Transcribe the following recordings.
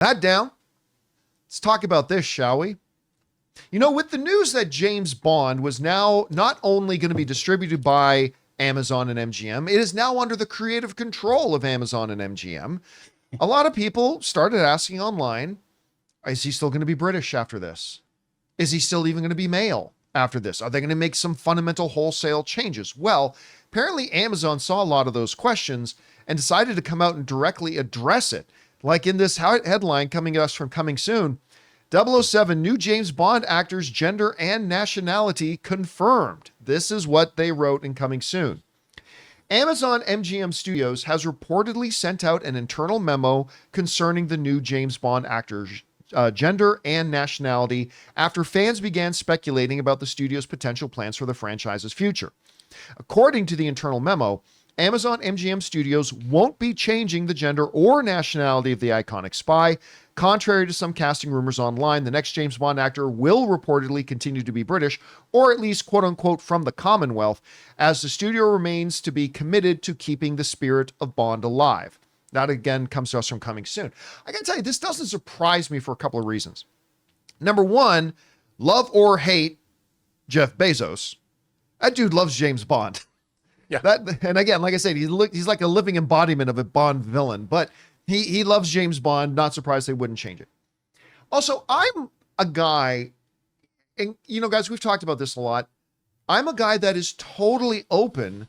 That down. Let's talk about this, shall we? You know, with the news that James Bond was now not only going to be distributed by Amazon and MGM, it is now under the creative control of Amazon and MGM. A lot of people started asking online, is he still going to be British after this? Is he still even going to be male after this? Are they going to make some fundamental wholesale changes? Well, apparently Amazon saw a lot of those questions and decided to come out and directly address it. Like in this headline coming to us from Coming Soon, 007 new James Bond actor's gender and nationality confirmed. This is what they wrote in Coming Soon. Amazon MGM Studios has reportedly sent out an internal memo concerning the new James Bond actor's gender and nationality after fans began speculating about the studio's potential plans for the franchise's future. According to the internal memo, Amazon MGM Studios won't be changing the gender or nationality of the iconic spy. Contrary to some casting rumors online, the next James Bond actor will reportedly continue to be British, or at least quote unquote from the Commonwealth, as the studio remains to be committed to keeping the spirit of Bond alive. That again comes to us from Coming Soon. I gotta tell you, this doesn't surprise me for a couple of reasons. Number one, love or hate Jeff Bezos. That dude loves James Bond. Yeah. And again, like I said, he's like a living embodiment of a Bond villain, but he loves James Bond. Not surprised they wouldn't change it. Also, I'm a guy, and you know, guys, we've talked about this a lot. I'm a guy that is totally open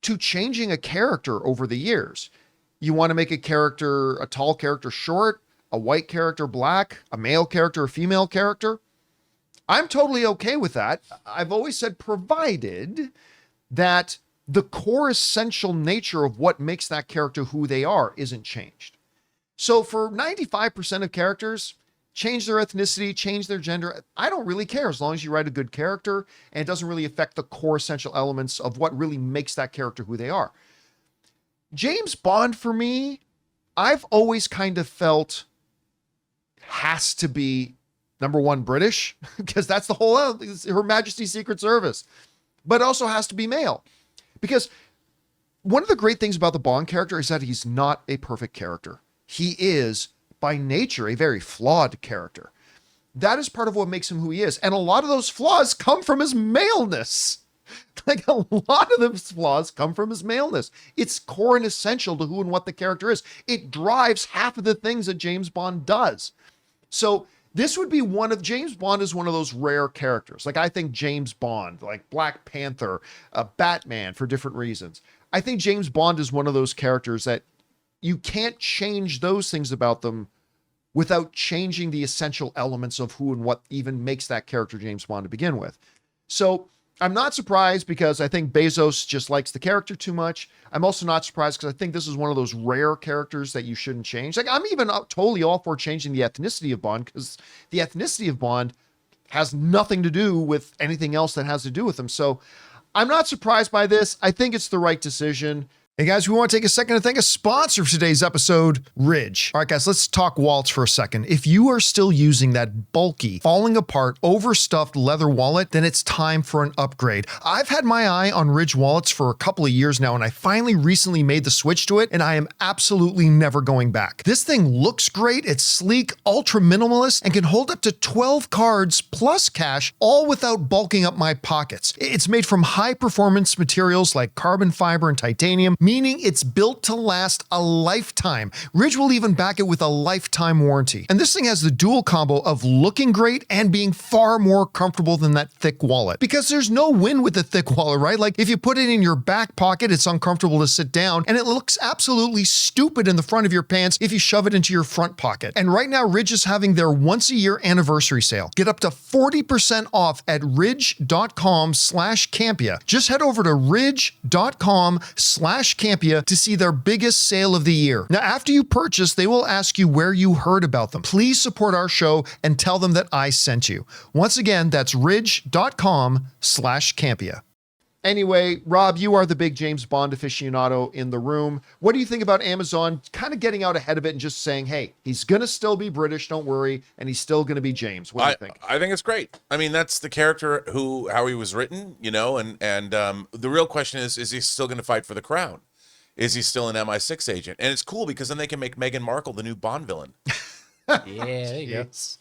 to changing a character over the years. You want to make a tall character short, a white character black, a male character, a female character. I'm totally okay with that. I've always said, provided that the core essential nature of what makes that character who they are isn't changed. So for 95% of characters, change their ethnicity, change their gender. I don't really care as long as you write a good character and it doesn't really affect the core essential elements of what really makes that character who they are. James Bond, for me, I've always kind of felt has to be, number one, British, because that's the whole Her Majesty's Secret Service, but also has to be male. Because one of the great things about the Bond character is that he's not a perfect character. He is, by nature, a very flawed character. That is part of what makes him who he is. And a lot of those flaws come from his maleness. Like a lot of those flaws come from his maleness. It's core and essential to who and what the character is. It drives half of the things that James Bond does. So this would be James Bond is one of those rare characters. Like I think James Bond, like Black Panther, Batman for different reasons. I think James Bond is one of those characters that you can't change those things about them without changing the essential elements of who and what even makes that character James Bond to begin with. So I'm not surprised because I think Bezos just likes the character too much. I'm also not surprised because I think this is one of those rare characters that you shouldn't change. Like I'm even totally all for changing the ethnicity of Bond because the ethnicity of Bond has nothing to do with anything else that has to do with him. So I'm not surprised by this. I think it's the right decision. Hey guys, we want to take a second to thank a sponsor for today's episode, Ridge. All right guys, let's talk wallets for a second. If you are still using that bulky, falling apart, overstuffed leather wallet, then it's time for an upgrade. I've had my eye on Ridge wallets for a couple of years now, and I finally recently made the switch to it, and I am absolutely never going back. This thing looks great, it's sleek, ultra minimalist, and can hold up to 12 cards plus cash, all without bulking up my pockets. It's made from high performance materials like carbon fiber and titanium, meaning it's built to last a lifetime. Ridge will even back it with a lifetime warranty. And this thing has the dual combo of looking great and being far more comfortable than that thick wallet. Because there's no win with a thick wallet, right? Like if you put it in your back pocket, it's uncomfortable to sit down, and it looks absolutely stupid in the front of your pants if you shove it into your front pocket. And right now, Ridge is having their once-a-year anniversary sale. Get up to 40% off at ridge.com/Campea. Just head over to ridge.com/Campea to see their biggest sale of the year. Now, after you purchase, they will ask you where you heard about them. Please support our show and tell them that I sent you. Once again, that's ridge.com/Campea. Anyway, Rob, you are the big James Bond aficionado in the room. What do you think about Amazon kind of getting out ahead of it and just saying, hey, he's going to still be British, don't worry, and he's still going to be James? What do you think? I think it's great. I mean, that's the character how he was written, you know, and the real question is he still going to fight for the crown? Is he still an MI6 agent? And it's cool because then they can make Meghan Markle the new Bond villain. Yeah, there you go. Jeez.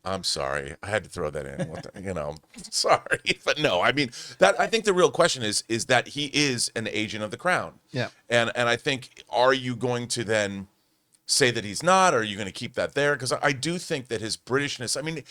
I'm sorry. I had to throw that in. What the, sorry. But no, I mean, that I think the real question is that he is an agent of the crown. Yeah. And I think, are you going to then say that he's not, or are you going to keep that there? Because I do think that his Britishness, I mean,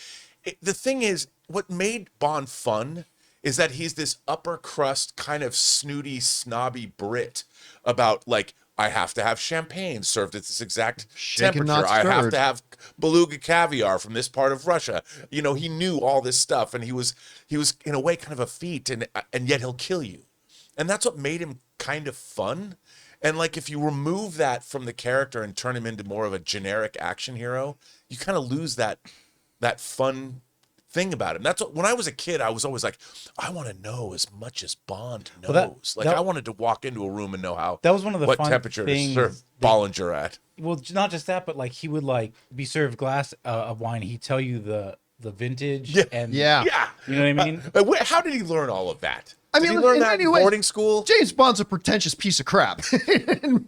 the thing is, what made Bond fun is that he's this upper crust kind of snooty, snobby Brit about, like, I have to have champagne served at this exact Shaken, temperature. not I have stirred. to have beluga caviar from this part of Russia. He knew all this stuff, and he was in a way kind of effete, and yet he'll kill you. And that's what made him kind of fun. And like, if you remove that from the character and turn him into more of a generic action hero, you kind of lose that fun thing about him. That's what, when I was a kid, I was always like, I want to know as much as Bond knows. I wanted to walk into a room and know how That was one of the what fun temperature to things serve Bollinger at. Well, not just that, but like he would like be served glass of wine. He'd tell you the vintage. Yeah. And Yeah. Yeah. you know what I mean? How did he learn all of that? I Did mean, he learn in that many in ways, boarding school? James Bond's a pretentious piece of crap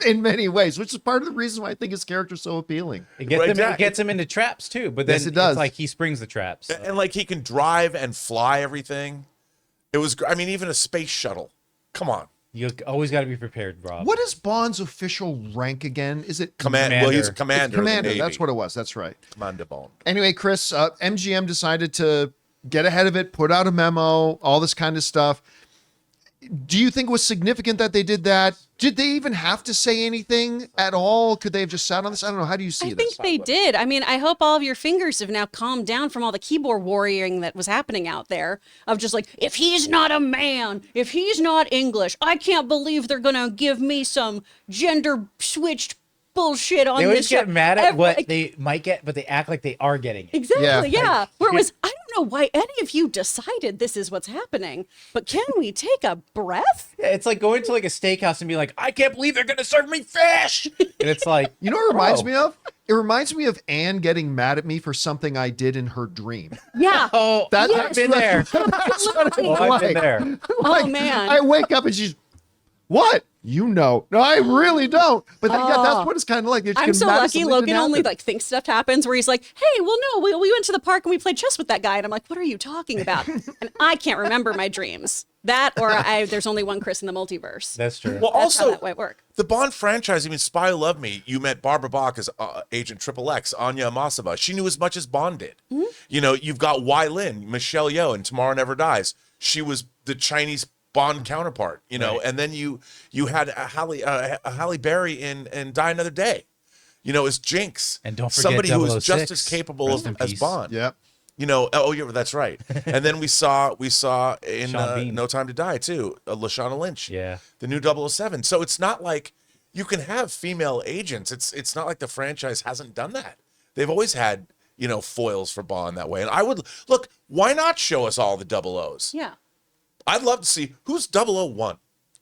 in many ways, which is part of the reason why I think his character's so appealing. It gets Right, him. exactly. It gets him into traps too. But then Yes, it does. it's like he springs the traps. And like, he can drive and fly everything. It was, I mean, even a space shuttle. Come on. You always got to be prepared, Rob. What is Bond's official rank again? Is it Well, he's a Commander. commander. It's commander? Of the Navy. That's what it was. That's right. Commander Bond. Anyway, Chris, MGM decided to get ahead of it, put out a memo, all this kind of stuff. Do you think it was significant that they did that? Did they even have to say anything at all? Could they have just sat on this? I don't know. How do you see I this? think they did. I mean, I hope all of your fingers have now calmed down from all the keyboard warrioring that was happening out there of just like, if he's not a man, if he's not English, I can't believe they're going to give me some gender switched bullshit on They this always show. get mad at what Like, they might get, but they act like they are getting it. exactly, Yeah. yeah. Where it was, I don't know why any of you decided this is what's happening, but can we take a breath? Yeah, it's like going to like a steakhouse and be like, I can't believe they're gonna serve me fish. And it's like, You know what it reminds bro. me of? It reminds me of Anne getting mad at me for something I did in her dream. Yeah. Oh, That- I've been there. That's what I'm Oh, I've been like. there. Oh, man. I wake up and she's, what? You know. No, I really don't. But then, yeah, that's what it's kind of like. They're just I'm getting so mad at lucky something that Logan didn't only happen. like thinks stuff happens where he's like, hey, well, no, we went to the park and we played chess with that guy. And I'm like, what are you talking about? And I can't remember my dreams. That or there's only one Chris in the multiverse. That's true. Well, That's how also, that might work. the Bond franchise, I mean, Spy Who Loved Me, you met Barbara Bach as Agent Triple X, Anya Amasova. She knew as much as Bond did. You've got Wai Lin, Michelle Yeoh, and Tomorrow Never Dies. She was the Chinese Bond counterpart, and then you had Halle Berry in Die Another Day, as Jinx. And don't forget somebody who was 006. just as capable Rest in as peace. Bond. Yep. Oh yeah, that's right. And then we saw in Sean Bean. No Time to Die too, Lashana Lynch. Yeah. The new 007. So it's not like you can have female agents. It's not like the franchise hasn't done that. They've always had, foils for Bond that way. And I would look, why not show us all the 00s? Yeah. I'd love to see who's 001.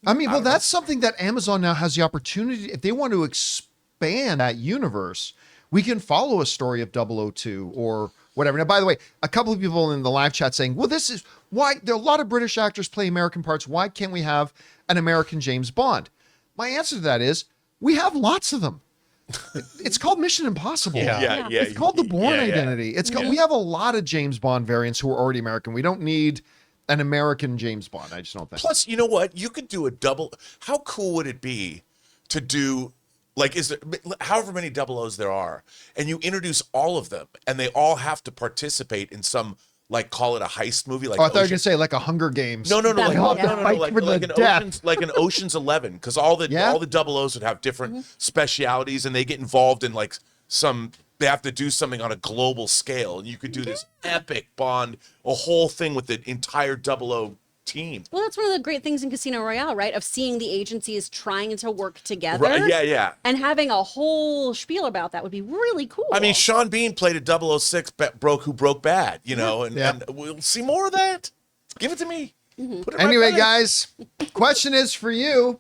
I mean, well, that's something that Amazon now has the opportunity. If they want to expand that universe, we can follow a story of 002 or whatever. Now, by the way, a couple of people in the live chat saying, well, this is why there are a lot of British actors play American parts. Why can't we have an American James Bond? My answer to that is we have lots of them. It's called Mission Impossible. Yeah. It's called The Bourne yeah. Identity. It's called, we have a lot of James Bond variants who are already American. We don't need an American James Bond. I just don't think. Plus, you know what? You could do a double. How cool would it be to do, like, is there however many 00s there are, and you introduce all of them, and they all have to participate in some, like, call it a heist movie, like Oh, I thought you were Ocean- going to say like a Hunger Games. No, That like, would- no, yeah. no, like, Fight for like the an death. Ocean's, like an Ocean's 11, because all the Yeah. 00s would have different specialities, and they get involved in like they have to do something on a global scale, and you could do this epic Bond, a whole thing with the entire 00 team. Well, that's one of the great things in Casino Royale, right? Of seeing the agencies trying to work together. Right? Yeah. And having a whole spiel about that would be really cool. I mean, Sean Bean played a 006 who broke bad, and we'll see more of that. Give it to me. Put it right Anyway, back. guys, question is for you.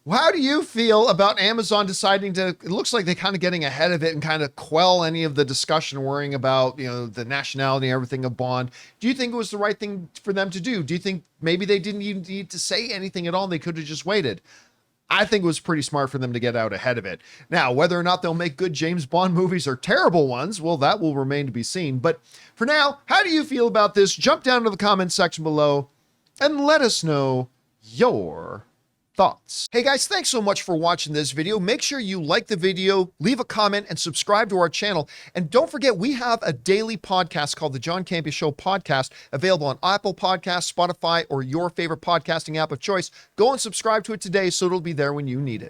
How do you feel about Amazon deciding to, it looks like they're kind of getting ahead of it and kind of quell any of the discussion worrying about, the nationality and everything of Bond. Do you think it was the right thing for them to do? Do you think maybe they didn't even need to say anything at all and they could have just waited? I think it was pretty smart for them to get out ahead of it. Now, whether or not they'll make good James Bond movies or terrible ones, well, that will remain to be seen. But for now, how do you feel about this? Jump down to the comments section below and let us know your thoughts. Hey guys, thanks so much for watching this video. Make sure you like the video, leave a comment, and subscribe to our channel. And don't forget, we have a daily podcast called the John Campea Show podcast, available on Apple Podcasts, Spotify, or your favorite podcasting app of choice. Go and subscribe to it today so it'll be there when you need it.